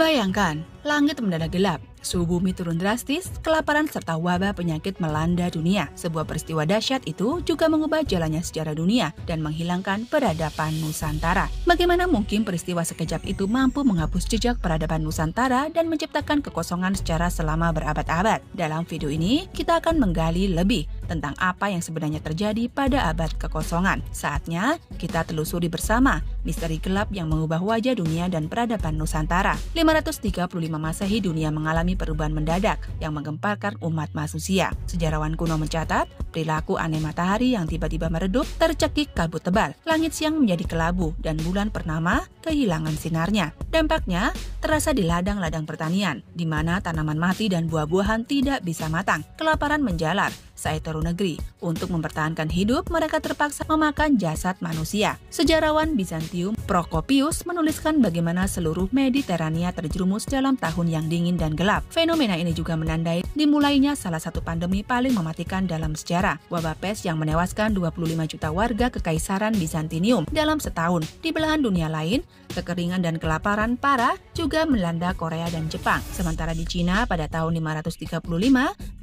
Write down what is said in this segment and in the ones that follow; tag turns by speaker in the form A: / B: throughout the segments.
A: Bayangkan, langit mendadak gelap, suhu bumi turun drastis, kelaparan serta wabah penyakit melanda dunia. Sebuah peristiwa dahsyat itu juga mengubah jalannya sejarah dunia dan menghilangkan peradaban Nusantara. Bagaimana mungkin peristiwa sekejap itu mampu menghapus jejak peradaban Nusantara dan menciptakan kekosongan secara selama berabad-abad? Dalam video ini, kita akan menggali lebih tentang apa yang sebenarnya terjadi pada abad kekosongan. Saatnya kita telusuri bersama misteri gelap yang mengubah wajah dunia dan peradaban Nusantara. 535 Masehi dunia mengalami perubahan mendadak yang menggemparkan umat manusia. Sejarawan kuno mencatat, perilaku aneh matahari yang tiba-tiba meredup, tercekik kabut tebal, langit siang menjadi kelabu, dan bulan purnama kehilangan sinarnya. Dampaknya terasa di ladang-ladang pertanian, di mana tanaman mati dan buah-buahan tidak bisa matang. Kelaparan menjalar seantero negeri. Untuk mempertahankan hidup, mereka terpaksa memakan jasad manusia. Sejarawan Bizantium Procopius menuliskan bagaimana seluruh Mediterania terjerumus dalam tahun yang dingin dan gelap. Fenomena ini juga menandai dimulainya salah satu pandemi paling mematikan dalam sejarah, wabah pes yang menewaskan 25 juta warga Kekaisaran Bizantium dalam setahun. Di belahan dunia lain, kekeringan dan kelaparan parah juga melanda Korea dan Jepang. Sementara di Cina pada tahun 535,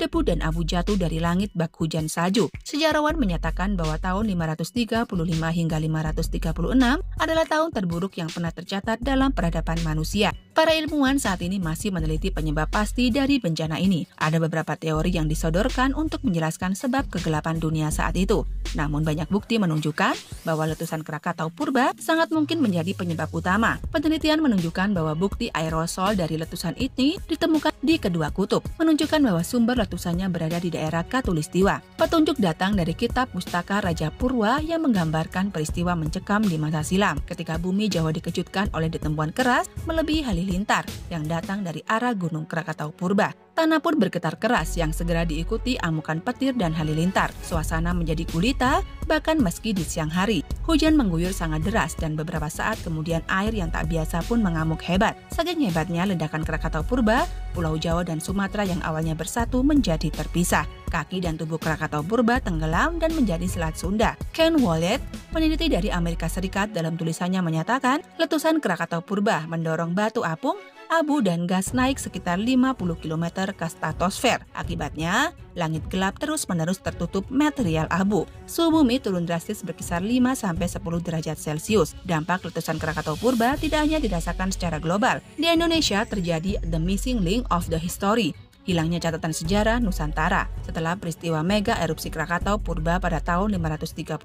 A: debu dan abu jatuh dari langit bak hujan salju. Sejarawan menyatakan bahwa tahun 535 hingga 536 adalah tahun terburuk yang pernah tercatat dalam peradaban manusia. Para ilmuwan saat ini masih meneliti penyebab pasti dari bencana ini. Ada beberapa teori yang disodorkan untuk menjelaskan sebab kegelapan dunia saat itu. Namun banyak bukti menunjukkan bahwa letusan Krakatau purba sangat mungkin menjadi penyebab utama. Penelitian menunjukkan bahwa bukti aerosol dari letusan ini ditemukan di kedua kutub, menunjukkan bahwa sumber letusannya berada di daerah Khatulistiwa. Petunjuk datang dari kitab Pustaka Raja Purwa yang menggambarkan peristiwa mencekam di masa silam, ketika bumi Jawa dikejutkan oleh ditemuan keras melebihi halilintar yang datang dari arah Gunung Krakatau purba. Tanah pun bergetar keras yang segera diikuti amukan petir dan halilintar. Suasana menjadi gulita, bahkan meski di siang hari. Hujan mengguyur sangat deras dan beberapa saat kemudian air yang tak biasa pun mengamuk hebat. Saking hebatnya ledakan Krakatau purba, Pulau Jawa dan Sumatera yang awalnya bersatu menjadi terpisah. Kaki dan tubuh Krakatau purba tenggelam dan menjadi Selat Sunda. Ken Wallet, peneliti dari Amerika Serikat, dalam tulisannya menyatakan letusan Krakatau purba mendorong batu apung, abu dan gas naik sekitar 50 km ke stratosfer. Akibatnya, langit gelap terus-menerus tertutup material abu. Suhu bumi turun drastis berkisar 5-10 derajat Celcius. Dampak letusan Krakatau purba tidak hanya dirasakan secara global. Di Indonesia terjadi the missing link of the history, hilangnya catatan sejarah Nusantara. Setelah peristiwa mega erupsi Krakatau purba pada tahun 535,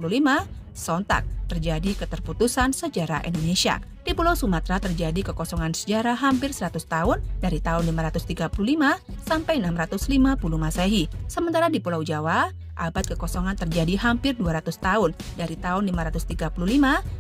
A: sontak terjadi keterputusan sejarah Indonesia. Di Pulau Sumatera terjadi kekosongan sejarah hampir 100 tahun dari tahun 535 sampai 650 Masehi. Sementara di Pulau Jawa, abad kekosongan terjadi hampir 200 tahun dari tahun 535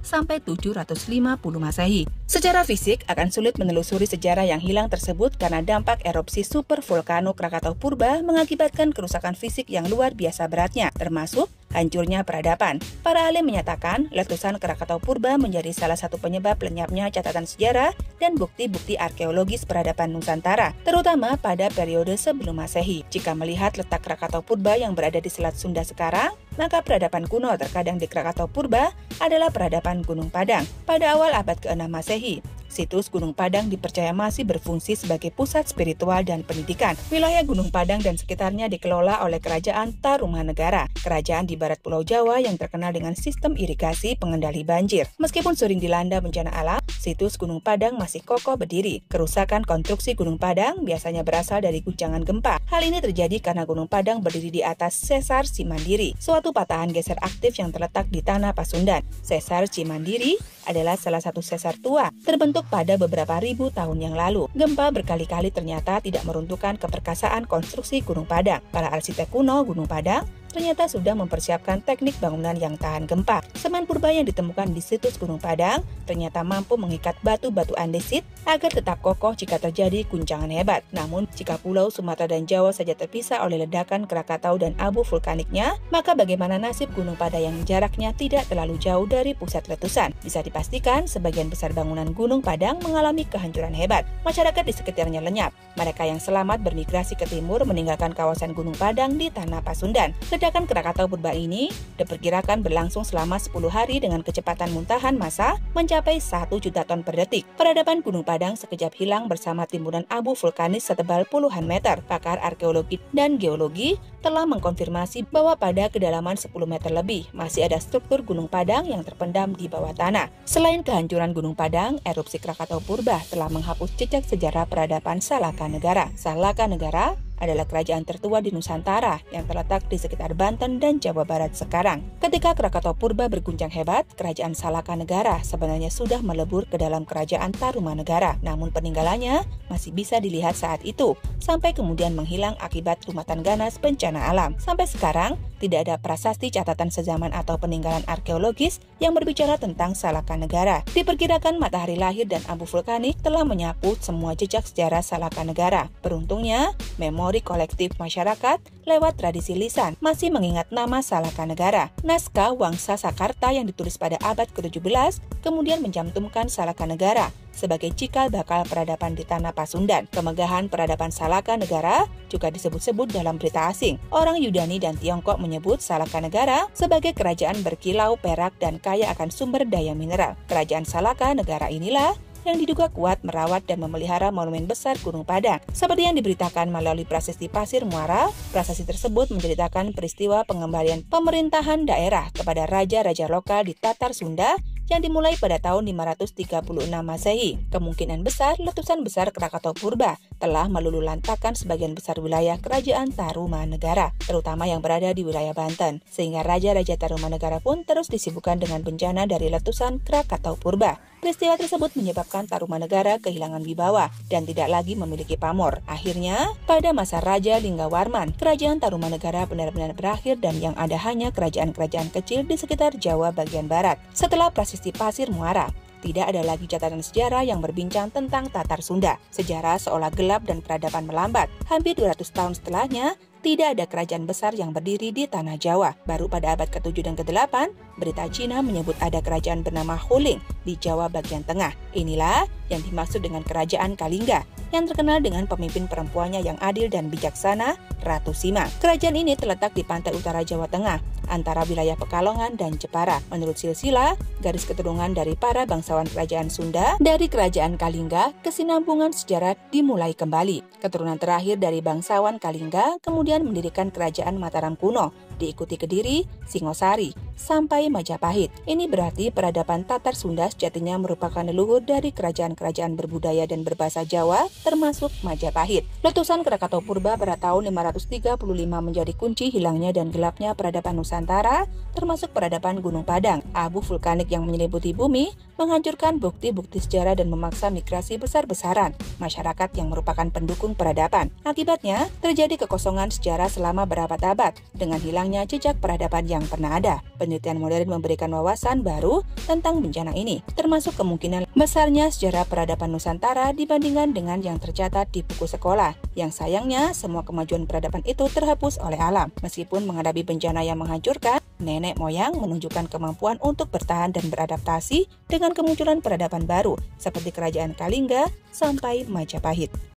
A: sampai 750 Masehi. Secara fisik akan sulit menelusuri sejarah yang hilang tersebut karena dampak erupsi supervolcano Krakatau purba mengakibatkan kerusakan fisik yang luar biasa beratnya, termasuk hancurnya peradaban. Para ahli menyatakan letusan Krakatau purba menjadi salah satu penyebab lenyapnya catatan sejarah dan bukti-bukti arkeologis peradaban Nusantara, terutama pada periode sebelum Masehi. Jika melihat letak Krakatau purba yang berada di Selat Sunda sekarang, maka peradaban kuno terkadang di Krakatau purba adalah peradaban Gunung Padang. Pada awal abad ke-6 Masehi, situs Gunung Padang dipercaya masih berfungsi sebagai pusat spiritual dan pendidikan. Wilayah Gunung Padang dan sekitarnya dikelola oleh Kerajaan Tarumanegara, kerajaan di barat Pulau Jawa yang terkenal dengan sistem irigasi pengendali banjir. Meskipun sering dilanda bencana alam, situs Gunung Padang masih kokoh berdiri. Kerusakan konstruksi Gunung Padang biasanya berasal dari guncangan gempa. Hal ini terjadi karena Gunung Padang berdiri di atas Sesar Cimandiri, suatu patahan geser aktif yang terletak di tanah Pasundan. Sesar Cimandiri adalah salah satu sesar tua, terbentuk pada beberapa ribu tahun yang lalu. Gempa berkali-kali ternyata tidak meruntuhkan keperkasaan konstruksi Gunung Padang. Para arsitek kuno Gunung Padang ternyata sudah mempersiapkan teknik bangunan yang tahan gempa. Semen purba yang ditemukan di situs Gunung Padang ternyata mampu mengikat batu-batu andesit agar tetap kokoh jika terjadi guncangan hebat. Namun, jika Pulau Sumatera dan Jawa saja terpisah oleh ledakan Krakatau dan abu vulkaniknya, maka bagaimana nasib Gunung Padang yang jaraknya tidak terlalu jauh dari pusat letusan? Bisa dipastikan sebagian besar bangunan Gunung Padang mengalami kehancuran hebat. Masyarakat di sekitarnya lenyap. Mereka yang selamat bermigrasi ke timur meninggalkan kawasan Gunung Padang di tanah Pasundan. Ledakan Krakatau Purba ini diperkirakan berlangsung selama 10 hari dengan kecepatan muntahan massa mencapai 1 juta ton per detik. Peradaban Gunung Padang sekejap hilang bersama timbunan abu vulkanis setebal puluhan meter. Pakar arkeologi dan geologi telah mengkonfirmasi bahwa pada kedalaman 10 meter lebih masih ada struktur Gunung Padang yang terpendam di bawah tanah. Selain kehancuran Gunung Padang, erupsi Krakatau Purba telah menghapus jejak sejarah peradaban Salaka Negara. Salaka Negara adalah kerajaan tertua di Nusantara yang terletak di sekitar Banten dan Jawa Barat sekarang. Ketika Krakatau Purba berguncang hebat, kerajaan Salaka Negara sebenarnya sudah melebur ke dalam kerajaan Tarumanegara. Namun peninggalannya masih bisa dilihat saat itu, sampai kemudian menghilang akibat rumatan ganas bencana alam. Sampai sekarang, tidak ada prasasti catatan sezaman atau peninggalan arkeologis yang berbicara tentang Salaka Negara. Diperkirakan matahari lahir dan abu vulkanik telah menyapu semua jejak sejarah Salaka Negara. Beruntungnya, memori kolektif masyarakat lewat tradisi lisan masih mengingat nama Salaka Negara. Naskah Wangsa Sakarta yang ditulis pada abad ke-17 kemudian mencantumkan Salaka Negara sebagai cikal bakal peradaban di tanah Pasundan. Kemegahan peradaban Salaka Negara juga disebut-sebut dalam berita asing. Orang Yunani dan Tiongkok menyebut Salaka Negara sebagai kerajaan berkilau perak dan kaya akan sumber daya mineral. Kerajaan Salaka Negara inilah yang diduga kuat merawat dan memelihara monumen besar Gunung Padang. Seperti yang diberitakan melalui prasasti Pasir Muara, prasasti tersebut menceritakan peristiwa pengembalian pemerintahan daerah kepada raja-raja lokal di Tatar Sunda yang dimulai pada tahun 536 Masehi. Kemungkinan besar letusan besar Krakatau Purba telah meluluhlantakkan sebagian besar wilayah kerajaan Tarumanegara, terutama yang berada di wilayah Banten, sehingga raja-raja Tarumanegara pun terus disibukkan dengan bencana dari letusan Krakatau Purba. Peristiwa tersebut menyebabkan Tarumanegara kehilangan wibawa dan tidak lagi memiliki pamor. Akhirnya, pada masa Raja Linggawarman, kerajaan Tarumanegara benar-benar berakhir dan yang ada hanya kerajaan-kerajaan kecil di sekitar Jawa bagian barat. Setelah prasasti Pasir Muara, tidak ada lagi catatan sejarah yang berbincang tentang Tatar Sunda. Sejarah seolah gelap dan peradaban melambat. Hampir 200 tahun setelahnya, tidak ada kerajaan besar yang berdiri di tanah Jawa. Baru pada abad ke-7 dan ke-8, berita Cina menyebut ada kerajaan bernama Huling di Jawa bagian tengah. Inilah yang dimaksud dengan kerajaan Kalingga, yang terkenal dengan pemimpin perempuannya yang adil dan bijaksana, Ratu Sima. Kerajaan ini terletak di pantai utara Jawa Tengah, antara wilayah Pekalongan dan Jepara. Menurut silsilah, garis keturunan dari para bangsawan kerajaan Sunda, dari kerajaan Kalingga, kesinambungan sejarah dimulai kembali. Keturunan terakhir dari bangsawan Kalingga kemudian mendirikan kerajaan Mataram kuno, diikuti Kediri, Singosari, sampai Majapahit. Ini berarti peradaban Tatar Sunda sejatinya merupakan leluhur dari kerajaan-kerajaan berbudaya dan berbahasa Jawa, termasuk Majapahit. Letusan Krakatau Purba pada tahun 535 menjadi kunci hilangnya dan gelapnya peradaban Nusantara, termasuk peradaban Gunung Padang. Abu vulkanik yang menyelimuti bumi menghancurkan bukti-bukti sejarah dan memaksa migrasi besar-besaran masyarakat yang merupakan pendukung peradaban. Akibatnya, terjadi kekosongan sejarah selama berabad-abad dengan hilangnya jejak peradaban yang pernah ada. Penelitian modern memberikan wawasan baru tentang bencana ini, termasuk kemungkinan besarnya sejarah peradaban Nusantara dibandingkan dengan yang tercatat di buku sekolah. Yang sayangnya, semua kemajuan peradaban itu terhapus oleh alam. Meskipun menghadapi bencana yang menghancurkan, nenek moyang menunjukkan kemampuan untuk bertahan dan beradaptasi dengan kemunculan peradaban baru, seperti kerajaan Kalingga sampai Majapahit.